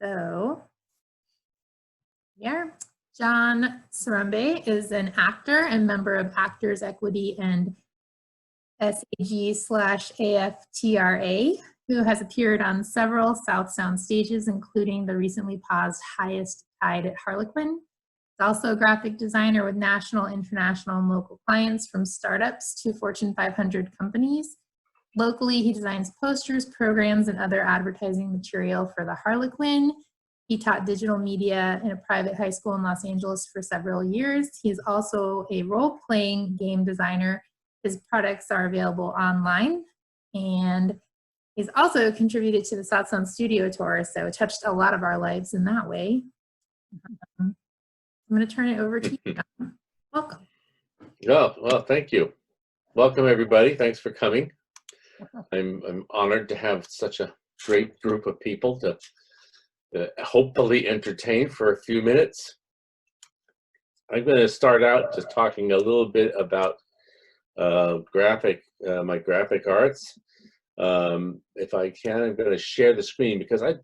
So, here, John Serembe is an actor and member of Actors Equity and SAG/AFTRA, who has appeared on several South Sound stages, including the recently paused Highest Tide at Harlequin. He's also a graphic designer with national, international, and local clients, from startups to Fortune 500 companies. Locally, he designs posters, programs, and other advertising material for the Harlequin. He taught digital media in a private high school in Los Angeles for several years. He's also a role-playing game designer. His products are available online, and he's also contributed to the South Sound Studio Tour, so touched a lot of our lives in that way. I'm going to turn it over to you, John. Welcome. Oh, well, thank you. Welcome, everybody. Thanks for coming. I'm honored to have such a great group of people to hopefully entertain for a few minutes. I'm going to start out just talking a little bit about my graphic arts. If I can, I'm going to share the screen because I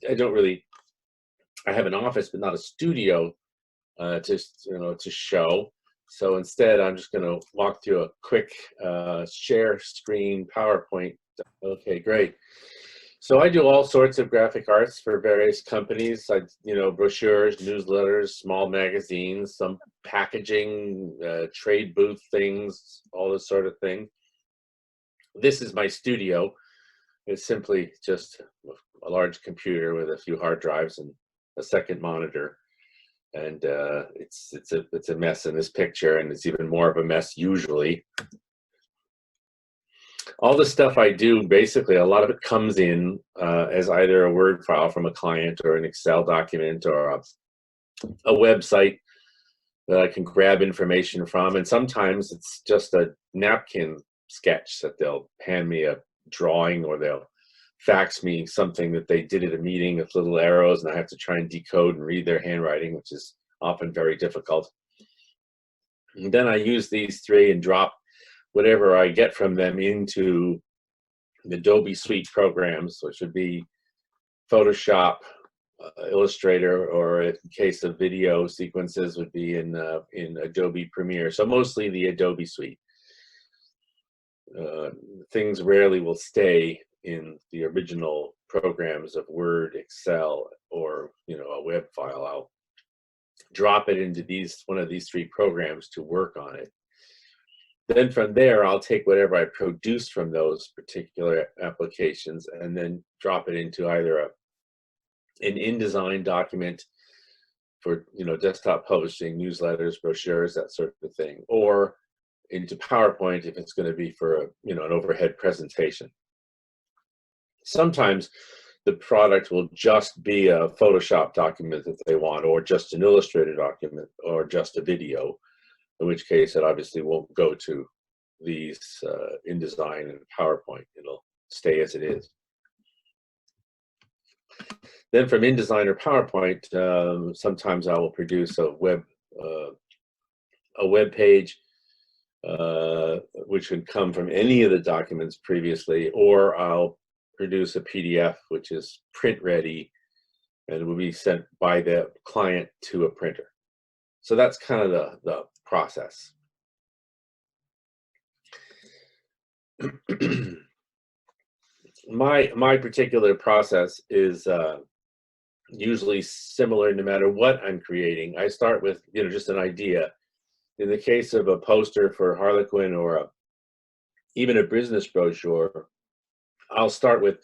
have an office but not a studio to show. So instead, I'm just going to walk through a quick share screen PowerPoint. Okay, great. So I do all sorts of graphic arts for various companies. Brochures, newsletters, small magazines, some packaging, trade booth things, all this sort of thing. This is my studio. It's simply just a large computer with a few hard drives and a second monitor. And it's a mess in this picture, and it's even more of a mess usually. All the stuff I do, basically, a lot of it comes in as either a Word file from a client or an Excel document or a website that I can grab information from. And sometimes it's just a napkin sketch that they'll hand me a drawing, or they'll fax me something that they did at a meeting with little arrows, and I have to try and decode and read their handwriting, which is often very difficult. And then I use these three and drop whatever I get from them into the Adobe Suite programs, which would be Photoshop, Illustrator, or in case of video sequences would be in Adobe Premiere. So mostly the Adobe Suite. Things rarely will stay in the original programs of Word, Excel, or a web file. I'll drop it into one of these three programs to work on it. Then from there, I'll take whatever I produce from those particular applications and then drop it into either an InDesign document for desktop publishing, newsletters, brochures, that sort of thing, or into PowerPoint if it's going to be for an overhead presentation. Sometimes the product will just be a Photoshop document that they want, or just an Illustrator document, or just a video, in which case it obviously won't go to these InDesign and PowerPoint. It'll stay as it is. Then from InDesign or PowerPoint, sometimes I will produce a web page, which would come from any of the documents previously, or I'll produce a PDF, which is print ready, and will be sent by the client to a printer. So that's kind of the process. My particular process is usually similar no matter what I'm creating. I start with just an idea. In the case of a poster for Harlequin or even a business brochure, I'll start with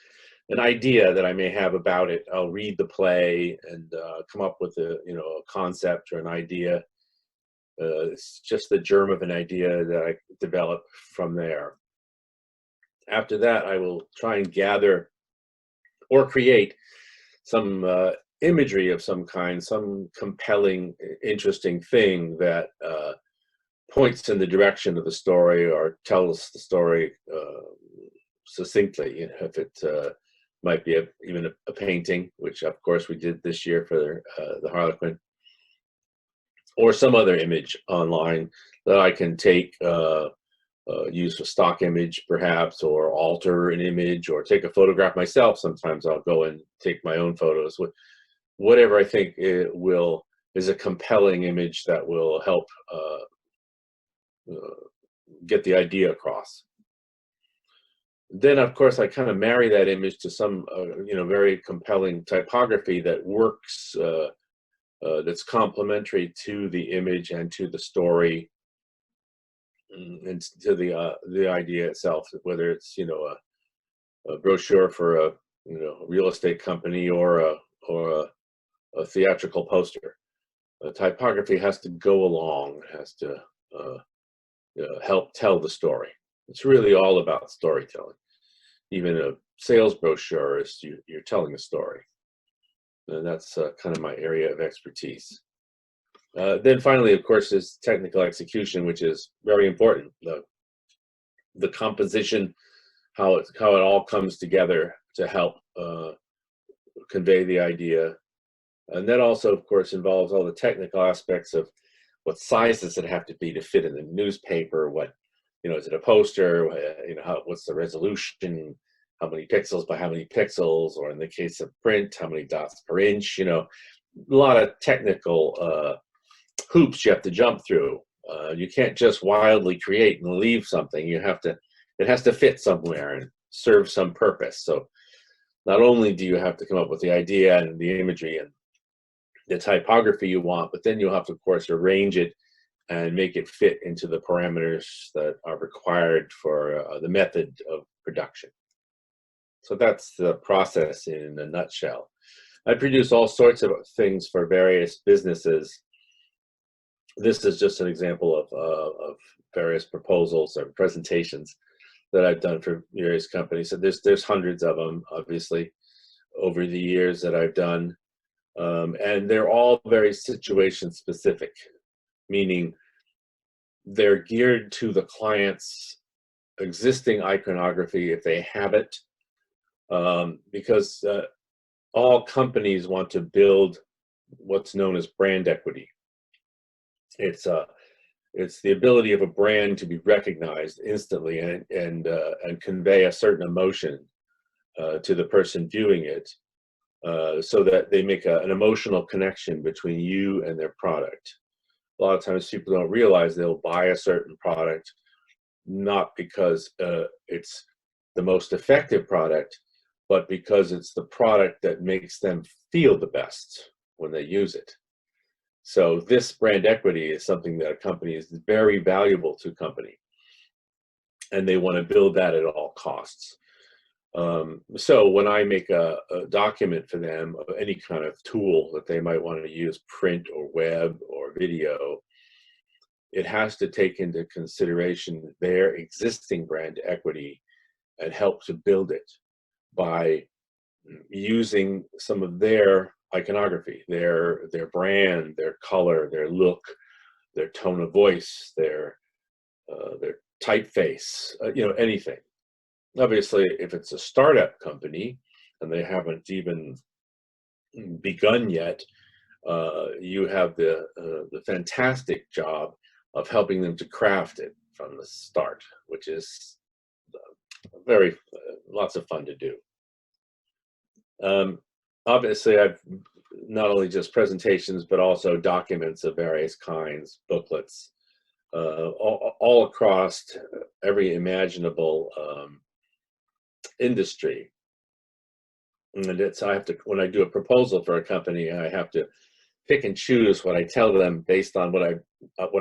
an idea that I may have about it. I'll read the play and come up with a concept or an idea. It's just the germ of an idea that I develop from there. After that, I will try and gather or create some imagery of some kind, some compelling, interesting thing that points in the direction of the story or tells the story succinctly. If it might be even a painting, which of course we did this year for the Harlequin, or some other image online that I can take, use a stock image perhaps, or alter an image, or take a photograph myself. Sometimes I'll go and take my own photos. whatever I think is a compelling image that will help get the idea across. Then, of course, I kind of marry that image to some, very compelling typography that works, that's complementary to the image and to the story, and to the idea itself, whether it's a brochure for a real estate company or a theatrical poster. Typography has to go along, has to help tell the story. It's really all about storytelling. Even a sales brochure is you're telling a story, and that's kind of my area of expertise. Then finally, of course, is technical execution, which is very important. The composition, how it all comes together to help convey the idea. And that also, of course, involves all the technical aspects of what size does it have to be to fit in the newspaper? What, is it a poster? What's the resolution? How many pixels by how many pixels? Or in the case of print, how many dots per inch? A lot of technical hoops you have to jump through. You can't just wildly create and leave something. It has to fit somewhere and serve some purpose. So not only do you have to come up with the idea and the imagery and the typography you want, but then you'll have to, of course, arrange it and make it fit into the parameters that are required for the method of production. So that's the process in a nutshell. I produce all sorts of things for various businesses. This is just an example of various proposals or presentations that I've done for various companies. So there's hundreds of them, obviously, over the years that I've done. And they're all very situation specific, meaning they're geared to the client's existing iconography if they have it, because all companies want to build what's known as brand equity. It's the ability of a brand to be recognized instantly and convey a certain emotion to the person viewing it, so that they make an emotional connection between you and their product. A lot of times people don't realize they'll buy a certain product not because it's the most effective product, but because it's the product that makes them feel the best when they use it. So this brand equity is something that a company is very valuable to a company, and they want to build that at all costs. So when I make a document for them of any kind of tool that they might want to use, print or web or video, it has to take into consideration their existing brand equity and help to build it by using some of their iconography, their brand, their color, their look, their tone of voice, their typeface, anything. Obviously, if it's a startup company and they haven't even begun yet, you have the fantastic job of helping them to craft it from the start, which is very lots of fun to do. Obviously, I've not only just presentations, but also documents of various kinds, booklets, all across every imaginable industry. And when I do a proposal for a company, I have to pick and choose what I tell them based on what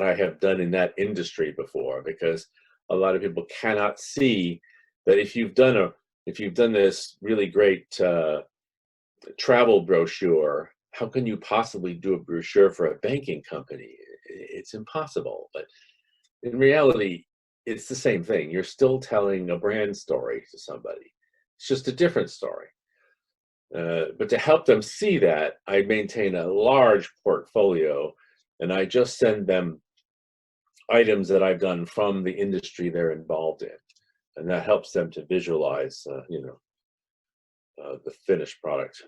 I have done in that industry before, because a lot of people cannot see that if you've done this really great travel brochure, how can you possibly do a brochure for a banking company? It's impossible. But in reality, it's the same thing. You're still telling a brand story to somebody. It's just a different story. But to help them see that, I maintain a large portfolio, and I just send them items that I've done from the industry they're involved in, and that helps them to visualize, the finished product.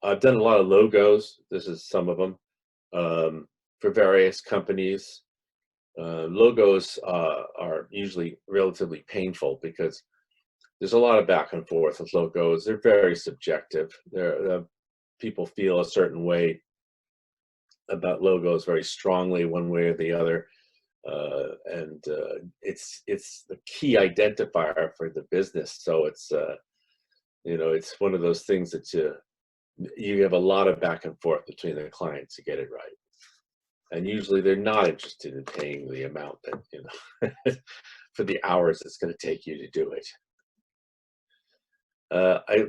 I've done a lot of logos. This is some of them for various companies. Logos are usually relatively painful because there's a lot of back and forth with logos. They're very subjective. people feel a certain way about logos very strongly, one way or the other. It's the key identifier for the business. So it's it's one of those things that you have a lot of back and forth between the clients to get it right. And usually they're not interested in paying the amount that, for the hours it's going to take you to do it.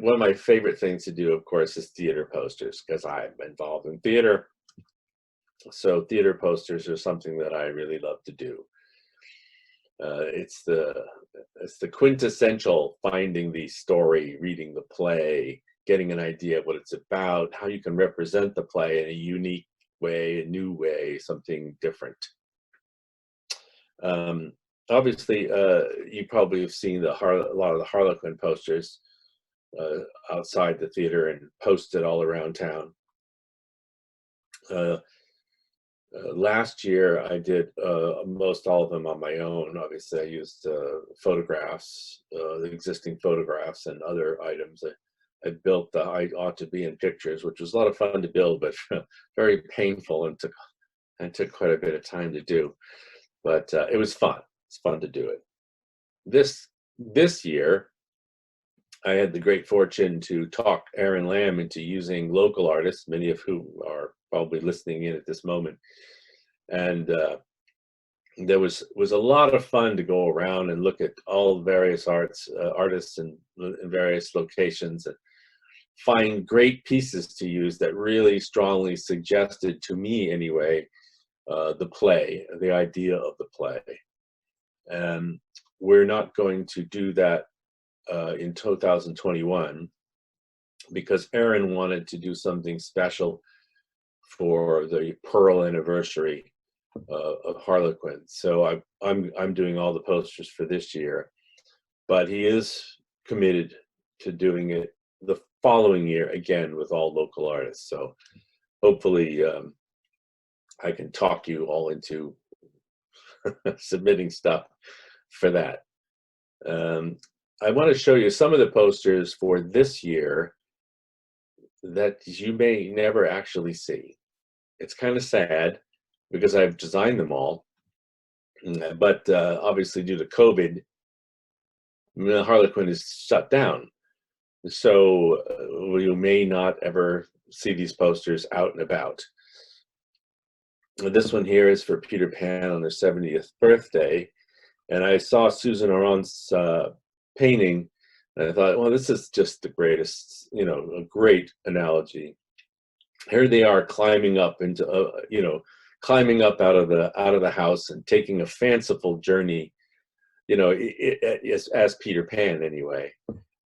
One of my favorite things to do, of course, is theater posters, because I'm involved in theater. So theater posters are something that I really love to do. It's the quintessential finding the story, reading the play, getting an idea of what it's about, how you can represent the play in a unique way, a new way, something different. Obviously, you probably have seen a lot of the Harlequin posters outside the theater and posted all around town. Last year, I did most all of them on my own. Obviously, I used photographs, the existing photographs and other items. I built the I Ought to Be in Pictures, which was a lot of fun to build, but very painful and took quite a bit of time to do. But it was fun. It's fun to do it. This year, I had the great fortune to talk Aaron Lamb into using local artists, many of whom are probably listening in at this moment. And there was a lot of fun to go around and look at all various artists in various locations and find great pieces to use that really strongly suggested, to me anyway, the play, the idea of the play. And we're not going to do that in 2021 because Aaron wanted to do something special for the Pearl anniversary of Harlequin. So I'm doing all the posters for this year, but he is committed to doing it the following year again with all local artists. So hopefully I can talk you all into submitting stuff for that. I want to show you some of the posters for this year that you may never actually see. It's kind of sad because I've designed them all, but obviously due to COVID, Harlequin is shut down. So you may not ever see these posters out and about. This one here is for Peter Pan on their 70th birthday. And I saw Susan Aron's painting, and I thought, well, this is just the greatest, a great analogy. Here they are climbing up into, climbing up out of the house and taking a fanciful journey, as Peter Pan anyway.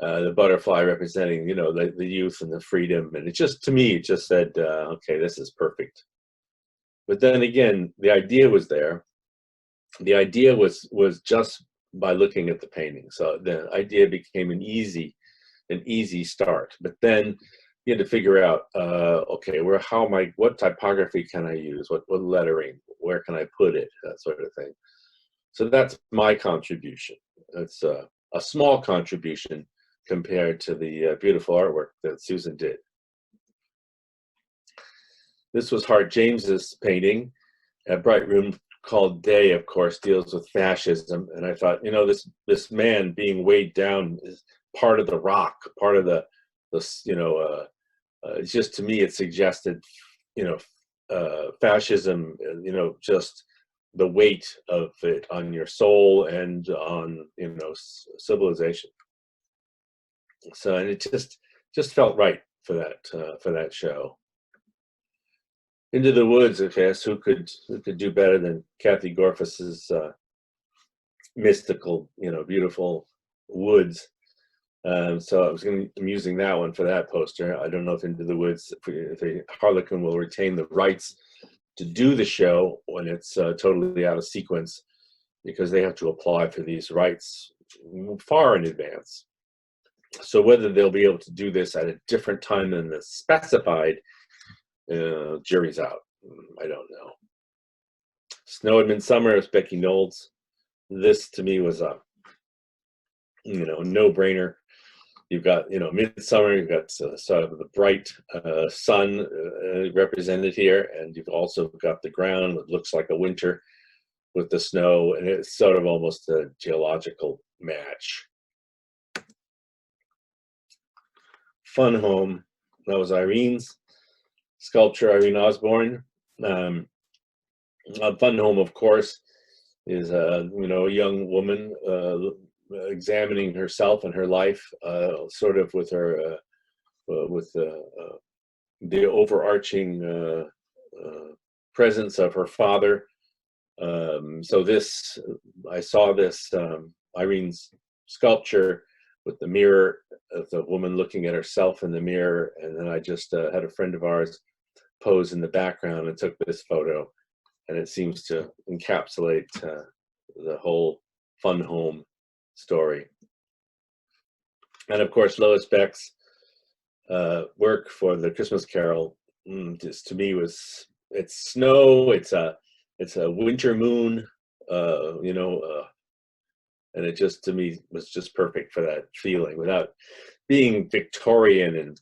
The butterfly representing, the youth and the freedom, and to me, it just said, okay, this is perfect. But then again, the idea was there. The idea was just by looking at the painting. So the idea became an easy start. But then you had to figure out, okay, what typography can I use? What lettering? Where can I put it? That sort of thing. So that's my contribution. It's a small contribution compared to the beautiful artwork that Susan did. This was Hart James's painting. A Bright Room Called Day, of course, deals with fascism, and I thought, this man being weighed down is part of the rock, part of just to me it suggested, fascism, just the weight of it on your soul and on, civilization. So, and it just felt right for that show. Into the Woods, okay, so who could do better than Kathy Gorfus's mystical, beautiful woods. So I'm using that one for that poster. I don't know if Into the Woods, if Harlequin will retain the rights to do the show when it's totally out of sequence, because they have to apply for these rights far in advance. So whether they'll be able to do this at a different time than the specified, jury's out. I don't know. Snow at Midsummer of Becky Knowles. This to me was a no-brainer. you've got, midsummer, you've got sort of the bright sun represented here, and you've also got the ground that looks like a winter with the snow, and it's sort of almost a geological match. Fun Home, that was Irene's sculpture, Irene Osborne. Fun Home, of course, is a young woman examining herself and her life, sort of with her the overarching presence of her father. So I saw this Irene's sculpture with the mirror of the woman looking at herself in the mirror, and then I just had a friend of ours pose in the background and took this photo, and it seems to encapsulate the whole Fun Home story. And of course, Lois Beck's work for the Christmas Carol, just to me it's snow, it's a winter moon, and it just, to me, was just perfect for that feeling without being Victorian and,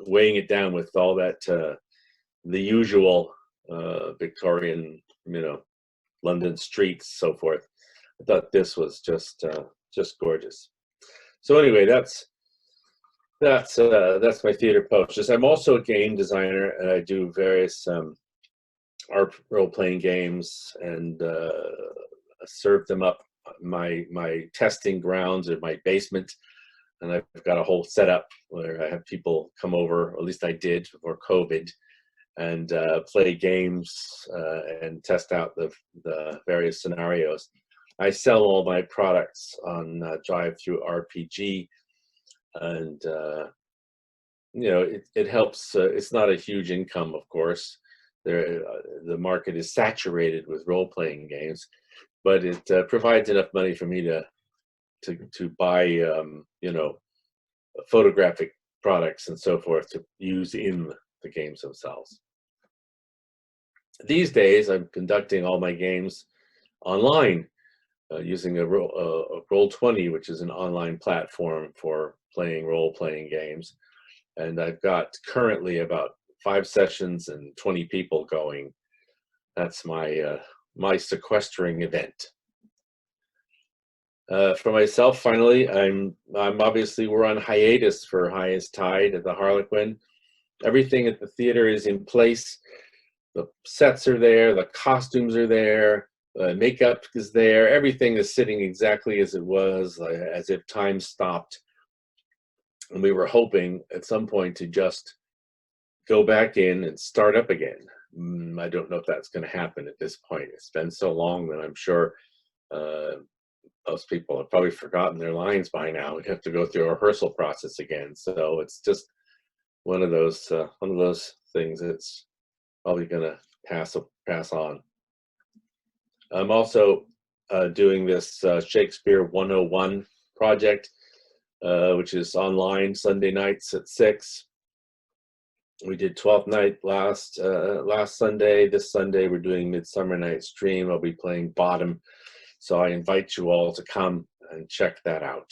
weighing it down with all that, the usual Victorian, London streets, so forth. I thought this was just gorgeous. So anyway, that's my theater posters. I'm also a game designer, and I do various art role-playing games, and serve them up my testing grounds in my basement, and I've got a whole setup where I have people come over, or at least I did before COVID, and play games and test out the various scenarios. I sell all my products on Drive-Thru-RPG, and it helps. It's not a huge income, of course. The market is saturated with role-playing games, but it provides enough money for me to buy photographic products and so forth to use in the games themselves. These days, I'm conducting all my games online using a Roll20, which is an online platform for playing role-playing games, and I've got currently about 5 sessions and 20 people going. That's my sequestering event. For myself, finally, I'm obviously, we're on hiatus for Highest Tide at the Harlequin. Everything at the theater is in place. The sets are there, the costumes are there, makeup is there. Everything is sitting exactly as it was, as if time stopped. And we were hoping at some point to just go back in and start up again. I don't know if that's going to happen at this point. It's been so long that I'm sure most people have probably forgotten their lines by now. We have to go through a rehearsal process again. So it's just one of those things that's probably going to pass on. I'm also doing this Shakespeare 101 project, which is online Sunday nights at 6. We did 12th night last Sunday. This Sunday we're doing Midsummer Night's Dream. I'll be playing Bottom, so I invite you all to come and check that out.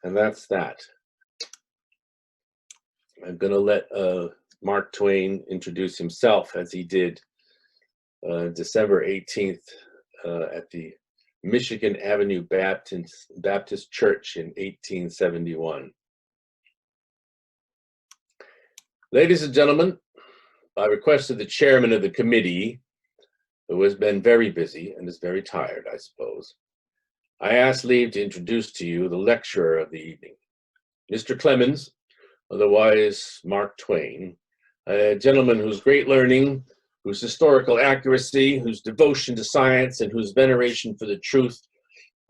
And that's that. I'm going to let Mark Twain introduce himself, as he did December 18th at the Michigan Avenue Baptist Church in 1871. Ladies and gentlemen, by request of the chairman of the committee, who has been very busy and is very tired, I suppose, I ask leave to introduce to you the lecturer of the evening, Mr. Clemens, otherwise Mark Twain, a gentleman whose great learning, whose historical accuracy, whose devotion to science, and whose veneration for the truth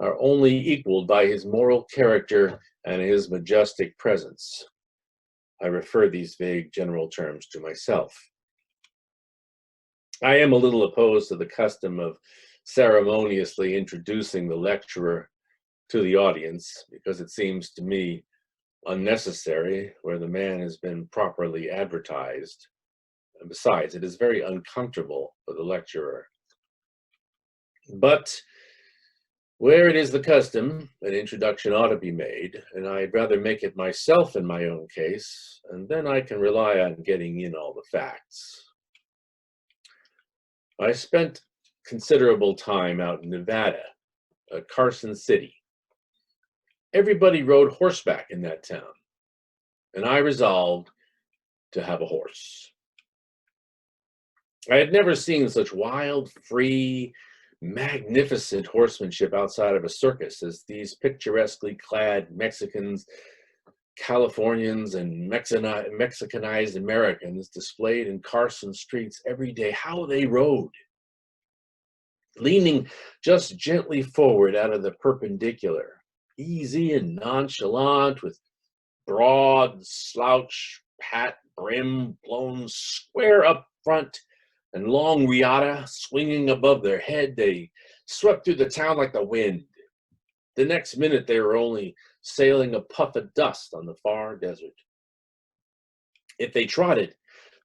are only equaled by his moral character and his majestic presence. I refer these vague general terms to myself. I am a little opposed to the custom of ceremoniously introducing the lecturer to the audience, because it seems to me unnecessary where the man has been properly advertised. And besides, it is very uncomfortable for the lecturer. But Where it is the custom, an introduction ought to be made, and I'd rather make it myself in my own case, and then I can rely on getting in all the facts. I spent considerable time out in Nevada, Carson City. Everybody rode horseback in that town, and I resolved to have a horse. I had never seen such wild, free, magnificent horsemanship outside of a circus as these picturesquely clad Mexicans, Californians, and Mexicanized Americans displayed in Carson streets every day. How they rode, leaning just gently forward out of the perpendicular, easy and nonchalant, with broad slouch hat brim blown square up front and long riata swinging above their head. They swept through the town like the wind. The next minute they were only sailing a puff of dust on the far desert. If they trotted,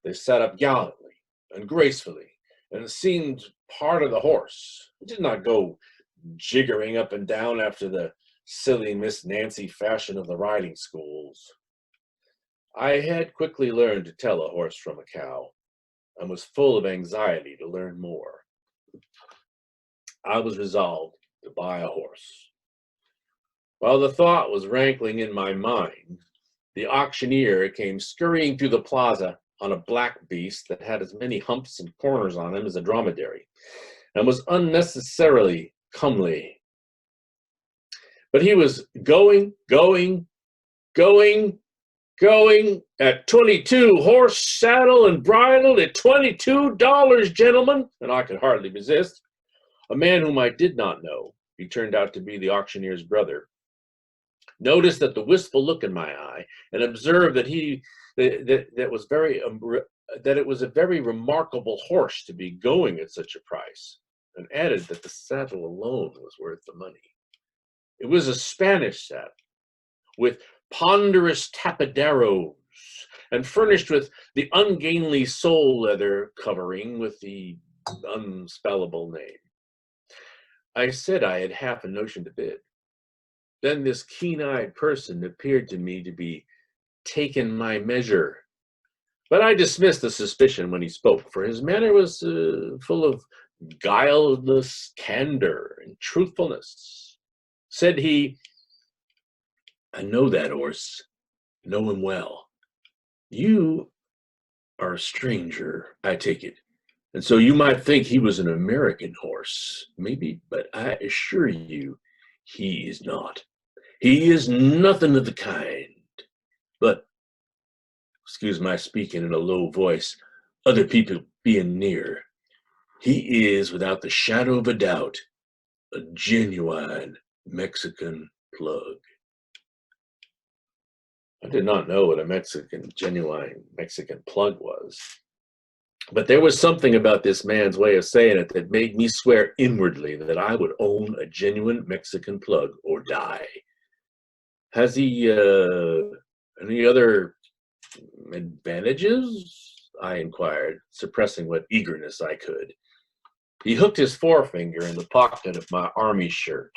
they sat up gallantly and gracefully and seemed part of the horse. It did not go jiggering up and down after the silly Miss Nancy fashion of the riding schools. I had quickly learned to tell a horse from a cow, and was full of anxiety to learn more. I was resolved to buy a horse. While the thought was rankling in my mind, the auctioneer came scurrying through the plaza on a black beast that had as many humps and corners on him as a dromedary, and was unnecessarily comely. But he was going at 22, horse, saddle, and bridle at $22, gentlemen, and I could hardly resist. A man whom I did not know, he turned out to be the auctioneer's brother, noticed that the wistful look in my eye and observed that it was a very remarkable horse to be going at such a price, and added that the saddle alone was worth the money. It was a Spanish saddle with ponderous tapaderos and furnished with the ungainly sole leather covering with the unspellable name. I said I had half a notion to bid. Then this keen-eyed person appeared to me to be taking my measure. But I dismissed the suspicion when he spoke, for his manner was full of guileless candor and truthfulness. Said he, "I know that horse, know him well. You are a stranger, I take it, and so you might think he was an American horse, maybe, but I assure you he is not. He is nothing of the kind. But, excuse my speaking in a low voice, other people being near, he is, without the shadow of a doubt, a genuine Mexican plug." I did not know what a genuine Mexican plug was. But there was something about this man's way of saying it that made me swear inwardly that I would own a genuine Mexican plug or die. Has he any other advantages? I inquired, suppressing what eagerness I could. He hooked his forefinger in the pocket of my army shirt,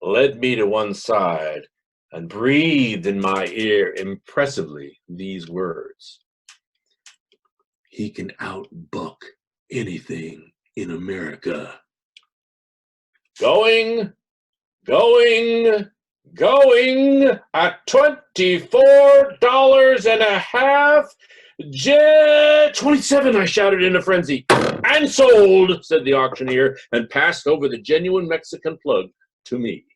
led me to one side, and breathed in my ear impressively these words: "He can outbuck anything in America." Going at $24.50. 27, I shouted in a frenzy. "And sold," said the auctioneer, and passed over the genuine Mexican plug to me.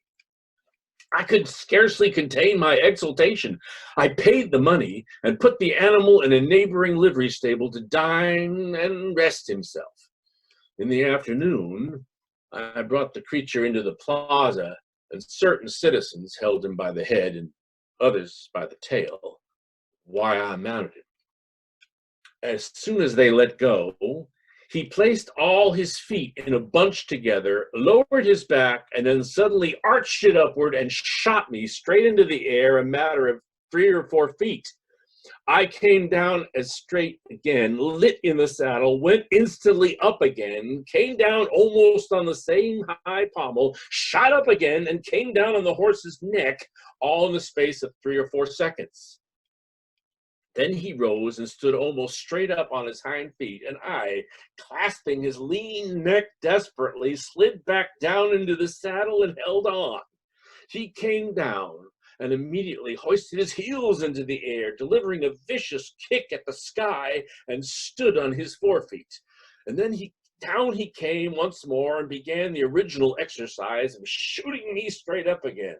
I could scarcely contain my exultation. I paid the money and put the animal in a neighboring livery stable to dine and rest himself. In the afternoon, I brought the creature into the plaza, and certain citizens held him by the head and others by the tail, while I mounted him. As soon as they let go, he placed all his feet in a bunch together, lowered his back, and then suddenly arched it upward and shot me straight into the air a matter of 3 or 4 feet. I came down as straight again, lit in the saddle, went instantly up again, came down almost on the same high pommel, shot up again, and came down on the horse's neck, all in the space of 3 or 4 seconds. Then he rose and stood almost straight up on his hind feet, and I, clasping his lean neck desperately, slid back down into the saddle and held on. He came down and immediately hoisted his heels into the air, delivering a vicious kick at the sky, and stood on his forefeet. And then down he came once more and began the original exercise of shooting me straight up again.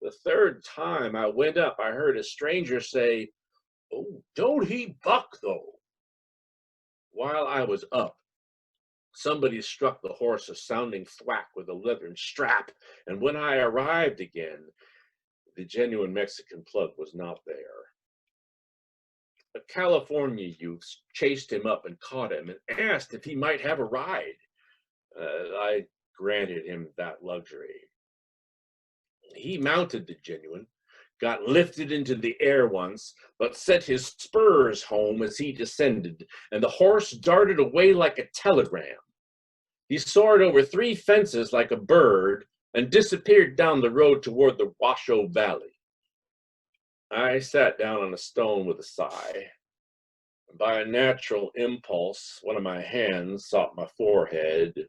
The third time I went up, I heard a stranger say, "Oh, don't he buck, though?" While I was up, somebody struck the horse a sounding thwack with a leathern strap, and when I arrived again, the genuine Mexican plug was not there. A California youth chased him up and caught him and asked if he might have a ride. I granted him that luxury. He mounted the genuine, got lifted into the air once, but set his spurs home as he descended, and the horse darted away like a telegram. He soared over 3 fences like a bird and disappeared down the road toward the Washoe Valley. I sat down on a stone with a sigh. By a natural impulse, one of my hands sought my forehead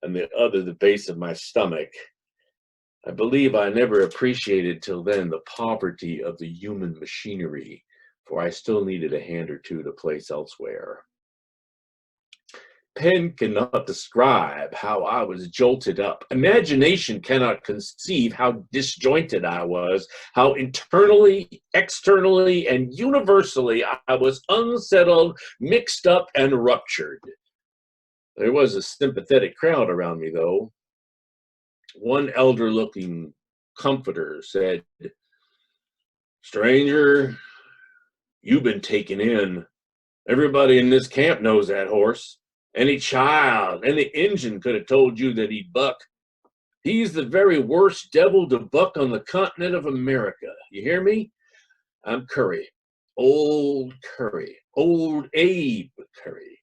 and the other the base of my stomach. I believe I never appreciated till then the poverty of the human machinery, for I still needed a hand or two to place elsewhere. Pen cannot describe how I was jolted up. Imagination cannot conceive how disjointed I was, how internally, externally, and universally I was unsettled, mixed up, and ruptured. There was a sympathetic crowd around me, though. One elder-looking comforter said, "Stranger, you've been taken in. Everybody in this camp knows that horse. Any child, any Injun could have told you that he'd buck. He's the very worst devil to buck on the continent of America. You hear me? I'm Curry, old Abe Curry.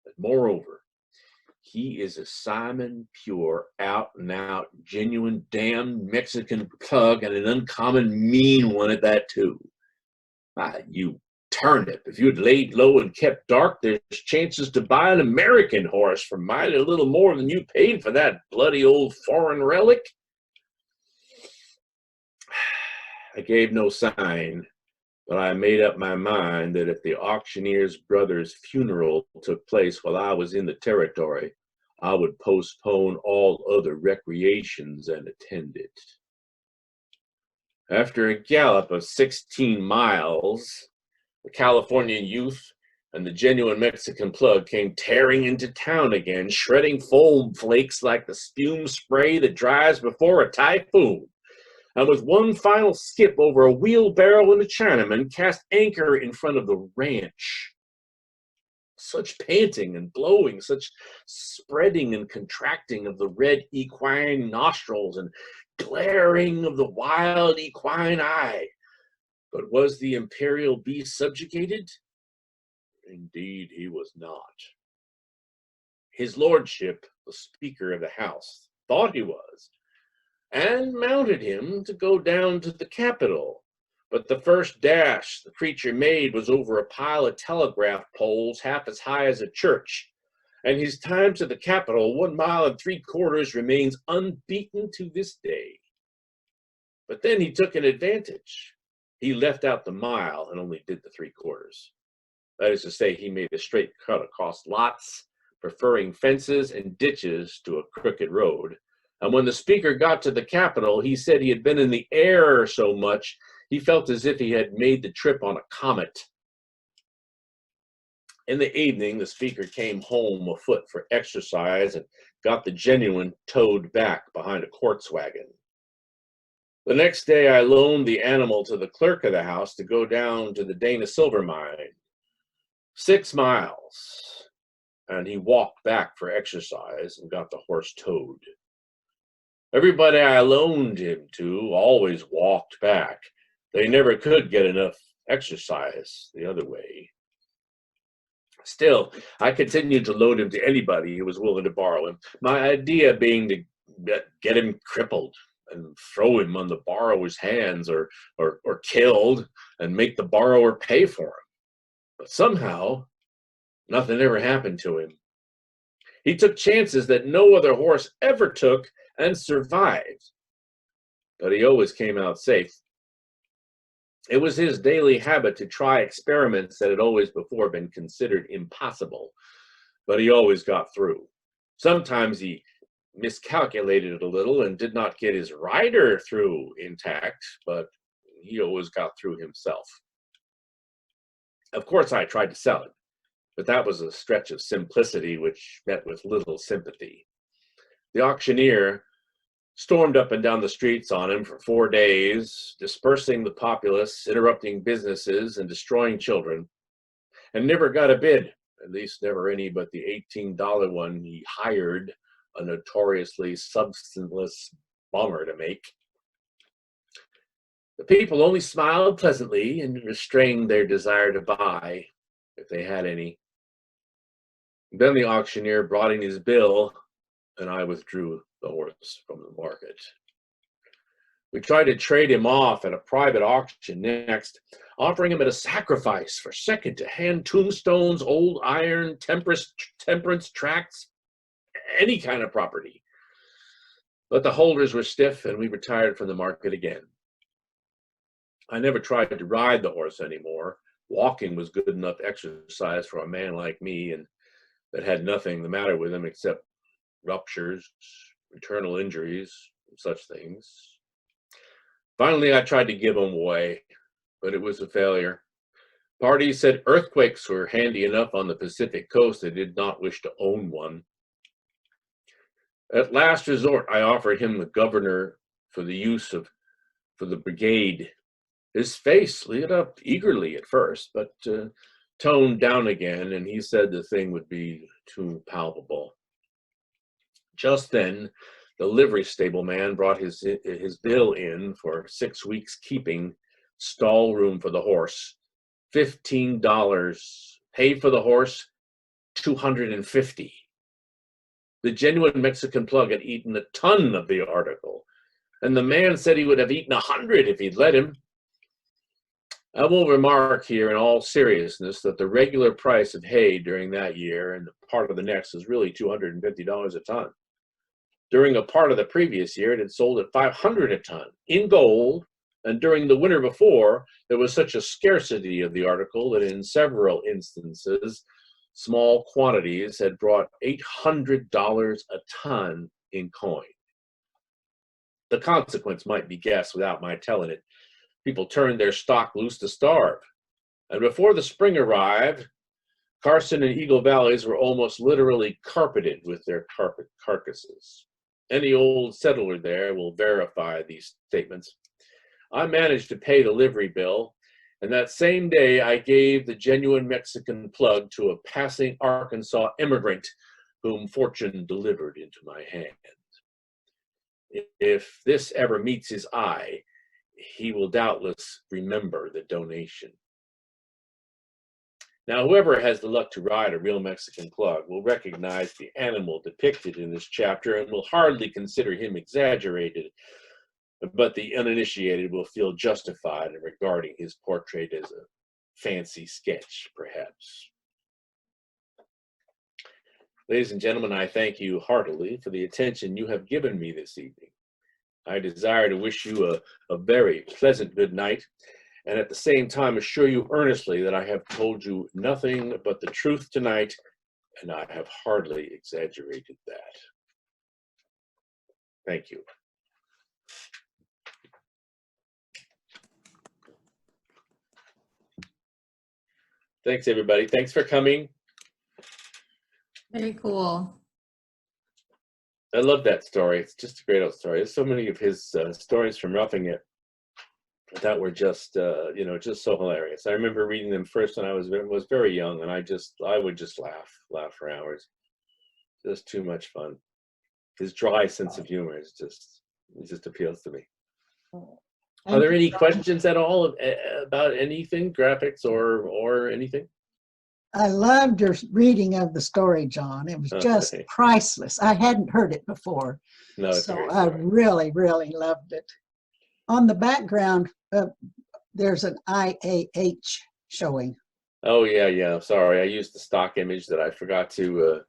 But moreover, he is a Simon Pure, out-and-out, genuine, damned Mexican plug, and an uncommon mean one at that, too. You turnip, if you'd laid low and kept dark, there's chances to buy an American horse for mighty little more than you paid for that bloody old foreign relic." I gave no sign, but I made up my mind that if the auctioneer's brother's funeral took place while I was in the territory, I would postpone all other recreations and attend it. After a gallop of 16 miles, the California youth and the genuine Mexican plug came tearing into town again, shredding foam flakes like the spume spray that dries before a typhoon. And with one final skip over a wheelbarrow and a Chinaman, cast anchor in front of the ranch. Such panting and blowing, such spreading and contracting of the red equine nostrils and glaring of the wild equine eye. But was the imperial beast subjugated? Indeed, he was not. His lordship, the Speaker of the House, thought he was, and mounted him to go down to the Capitol. But the first dash the creature made was over a pile of telegraph poles half as high as a church, and his time to the Capitol, 1 mile and 3/4, remains unbeaten to this day. But then he took an advantage. He left out the mile and only did the 3/4. That is to say, he made a straight cut across lots, preferring fences and ditches to a crooked road. And when the Speaker got to the Capitol, he said he had been in the air so much, he felt as if he had made the trip on a comet. In the evening, the Speaker came home afoot for exercise and got the genuine towed back behind a quartz wagon. The next day, I loaned the animal to the clerk of the house to go down to the Dana silver mine. 6 miles, and he walked back for exercise and got the horse towed. Everybody I loaned him to always walked back. They never could get enough exercise the other way. Still, I continued to load him to anybody who was willing to borrow him, my idea being to get him crippled and throw him on the borrower's hands, or killed, and make the borrower pay for him. But somehow, nothing ever happened to him. He took chances that no other horse ever took and survived, but he always came out safe. It was his daily habit to try experiments that had always before been considered impossible, but he always got through. Sometimes he miscalculated it a little and did not get his rider through intact, but he always got through himself. Of course, I tried to sell it, but that was a stretch of simplicity which met with little sympathy. The auctioneer stormed up and down the streets on him for 4 days, dispersing the populace, interrupting businesses, and destroying children, and never got a bid, at least never any but the $18 one he hired a notoriously substanceless bummer to make. The people only smiled pleasantly and restrained their desire to buy, if they had any. Then the auctioneer brought in his bill, and I withdrew the horse from the market. We tried to trade him off at a private auction next, offering him at a sacrifice for second-to-hand tombstones, old iron, temperance tracts, any kind of property. But the holders were stiff, and we retired from the market again. I never tried to ride the horse anymore. Walking was good enough exercise for a man like me, and that had nothing the matter with him except ruptures, internal injuries, and such things. Finally, I tried to give him away, but it was a failure. Parties said earthquakes were handy enough on the Pacific coast, they did not wish to own one. At last resort, I offered him the governor for the brigade. His face lit up eagerly at first, but toned down again, and he said the thing would be too palpable. Just then, the livery stable man brought his bill in for 6 weeks' keeping, stall room for the horse, $15. Pay for the horse, $250. The genuine Mexican plug had eaten a ton of the article, and the man said he would have eaten 100 if he'd let him. I will remark here in all seriousness that the regular price of hay during that year and part of the next was really $250 a ton. During a part of the previous year, it had sold at $500 a ton in gold, and during the winter before, there was such a scarcity of the article that in several instances, small quantities had brought $800 a ton in coin. The consequence might be guessed without my telling it. People turned their stock loose to starve. And before the spring arrived, Carson and Eagle Valleys were almost literally carpeted with their carcasses. Any old settler there will verify these statements. I managed to pay the livery bill, and that same day I gave the genuine Mexican plug to a passing Arkansas immigrant whom fortune delivered into my hand. If this ever meets his eye, he will doubtless remember the donation. Now, whoever has the luck to ride a real Mexican plug will recognize the animal depicted in this chapter and will hardly consider him exaggerated, but the uninitiated will feel justified in regarding his portrait as a fancy sketch, perhaps. Ladies and gentlemen, I thank you heartily for the attention you have given me this evening. I desire to wish you a very pleasant good night, and at the same time assure you earnestly that I have told you nothing but the truth tonight, and I have hardly exaggerated that. Thank you. Thanks, everybody. Thanks for coming. Very cool. I love that story. It's just a great old story. There's so many of his stories from Roughing It that were just, just so hilarious. I remember reading them first when I was very young, and I would just laugh for hours. Just too much fun. His dry sense of humor it just appeals to me. Are there Thank any you. questions at all about anything, graphics or anything? I loved your reading of the story, John. It was just Okay. priceless. I hadn't heard it before, No, it's a so great I story. really, really loved it. On the background, there's an IAH showing. Oh yeah, yeah. Sorry, I used the stock image that I forgot to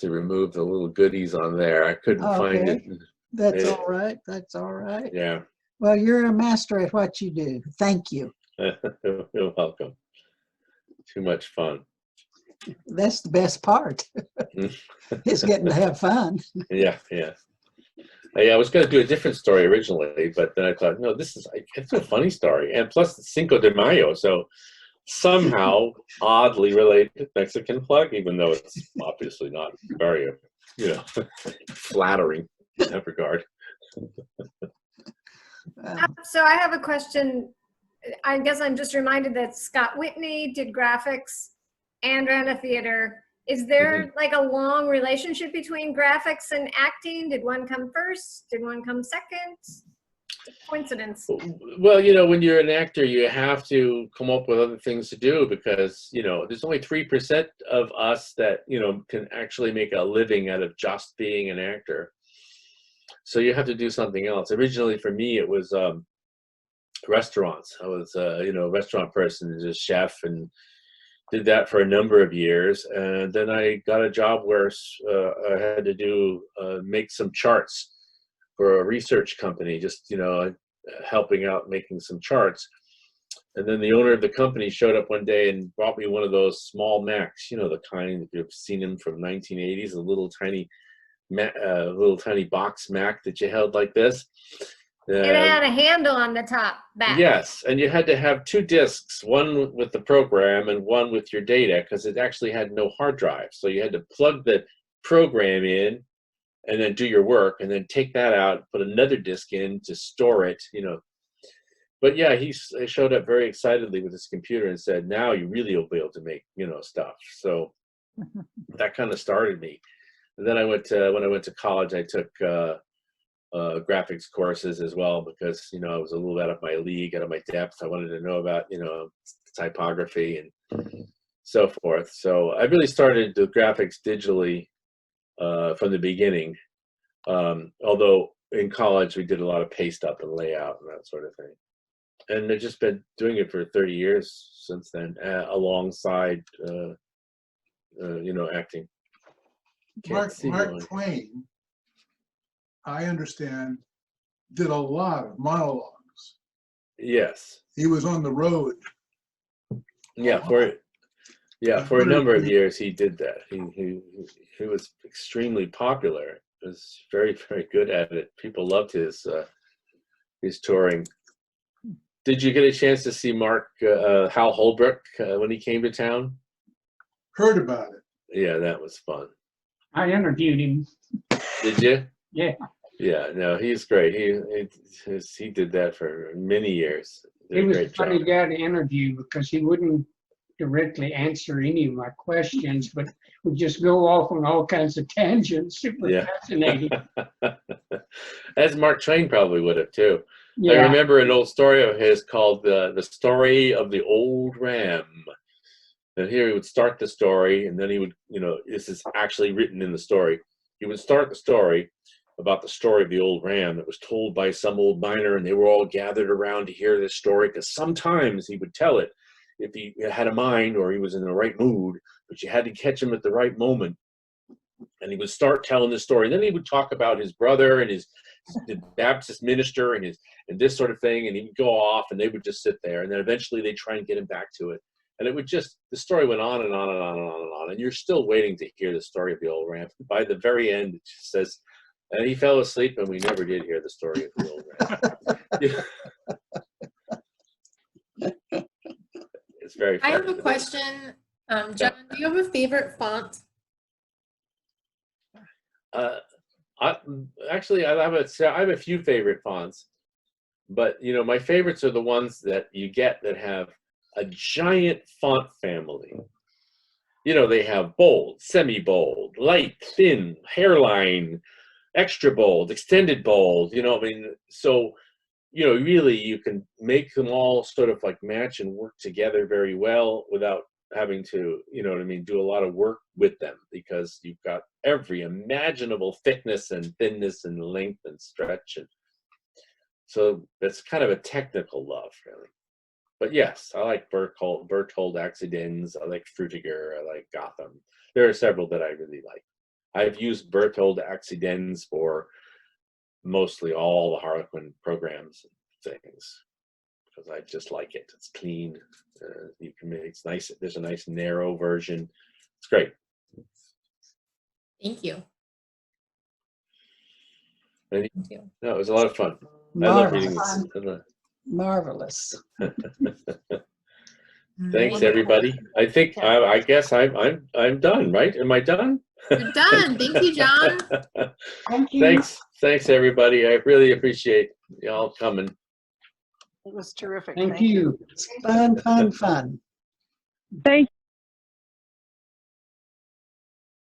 remove the little goodies on there. I couldn't find it. Okay, that's It- all right. That's all right. Yeah. Well, you're a master at what you do. Thank you. You're welcome. Too much fun. That's the best part. Is getting to have fun. Yeah, yeah. I was going to do a different story originally, but then I thought, no, it's a funny story, and plus it's Cinco de Mayo, so somehow oddly related to Mexican flag, even though it's obviously not very, flattering in that regard. So I have a question. I guess I'm just reminded that Scott Whitney did graphics and ran a theater. Is there like a long relationship between graphics and acting? Did one come first? Did one come second? Coincidence. Well, when you're an actor, you have to come up with other things to do because, there's only 3% of us that, can actually make a living out of just being an actor. So you have to do something else. Originally for me, it was restaurants. I was, a restaurant person, just chef, and did that for a number of years. And then I got a job where I had to make some charts for a research company, just, helping out making some charts. And then the owner of the company showed up one day and brought me one of those small Macs, the kind, if you've seen them from 1980s, a little tiny box Mac that you held like this. It had a handle on the top back. Yes, and you had to have 2 discs, one with the program and one with your data, because it actually had no hard drive. So you had to plug the program in and then do your work, and then take that out, put another disc in to store it, But yeah, he showed up very excitedly with his computer and said, now you really will be able to make, stuff. So that kind of started me. And then when I went to college, I took graphics courses as well because, I was a little out of my league, out of my depth. I wanted to know about, typography and so forth. So I really started the graphics digitally from the beginning. Although in college, we did a lot of paste up and layout and that sort of thing. And I've just been doing it for 30 years since then, alongside, acting. Mark Twain, I understand, did a lot of monologues. Yes. He was on the road. Yeah, for a number of years he did that. He was extremely popular. He was very, very good at it. People loved his touring. Did you get a chance to see Hal Holbrook when he came to town? Heard about it. Yeah, that was fun. I interviewed him. Did you? Yeah. Yeah, no, he's great. He did that for many years. He was a funny guy to interview because he wouldn't directly answer any of my questions, but would just go off on all kinds of tangents. It was fascinating. As Mark Twain probably would have too. Yeah. I remember an old story of his called the story of the old ram. And here he would start the story, and then he would, this is actually written in the story. He would start the story about the story of the old ram that was told by some old miner, and they were all gathered around to hear this story, because sometimes he would tell it if he had a mind or he was in the right mood, but you had to catch him at the right moment. And he would start telling the story, and then he would talk about his brother and the Baptist minister and this sort of thing, and he would go off, and they would just sit there, and then eventually they'd try and get him back to it. And it would the story went on and on and on and on and on, and you're still waiting to hear the story of the old ram. By the very end, it just says, and he fell asleep, and we never did hear the story of the old ram. It's very funny. I have a question. John, do you have a favorite font? I have a few favorite fonts, but my favorites are the ones that you get that have a giant font family. They have bold, semi-bold, light, thin, hairline, extra bold, extended bold. So you know, really you can make them all sort of like match and work together very well without having to, you know what I mean, do a lot of work with them, because you've got every imaginable thickness and thinness and length and stretch. And so it's kind of a technical love, really. But yes, I like Berthold Accidens, I like Frutiger, I like Gotham. There are several that I really like. I've used Berthold Accidens for mostly all the Harlequin programs and things, because I just like it. It's clean. You can make it's nice. There's a nice narrow version. It's great. Thank you. And, Thank you. no, it was a lot of fun. I love reading Marvelous. this. Marvelous. Thanks, everybody. I think I guess I'm done, right? Am I done? You're done. Thank you, John. Thank you. Thanks, everybody. I really appreciate y'all coming. It was terrific. Thank you. Fun, fun, fun. Thank